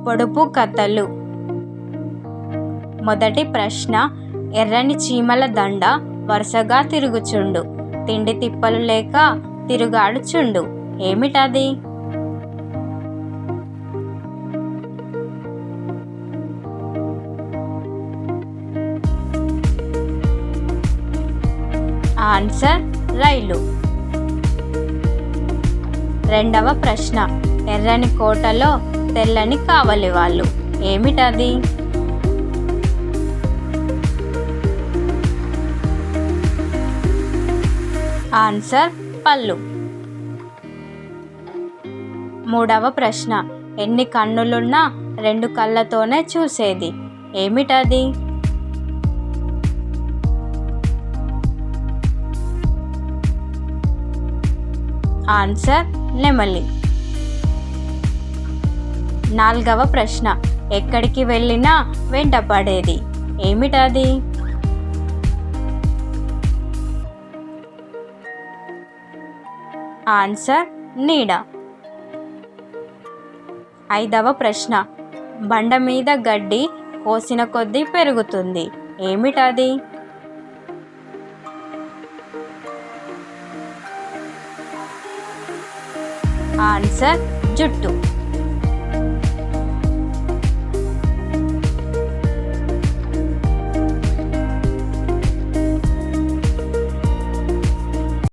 పొడుపు కథలు. మొదటి ప్రశ్న. ఎర్రని చీమల దండ వరుసగా తిరుగుచుండు, తిండి తిప్పలు లేక తిరుగాడుచుండు, ఏమిటది? ఆన్సర్ రైలు. రెండవ ప్రశ్న. ఎర్రని కోటలో తెల్లని కావలి వాళ్ళు, ఏమిటది? ఆన్సర్ పళ్ళు. మూడవ ప్రశ్న. ఎన్ని కన్నులున్నా రెండు కళ్ళతోనే చూసేది, ఏమిటది? ఆన్సర్ నెమలి. నాలుగవ ప్రశ్న. ఎక్కడికి వెళ్ళినా వెంటపడేది, ఏమిటది? ఆన్సర్ నీడ. ఐదవ ప్రశ్న. బండ మీద గడ్డి కోసిన కొద్దీ పెరుగుతుంది, ఏమిటది? ఆన్సర్ జుట్టు.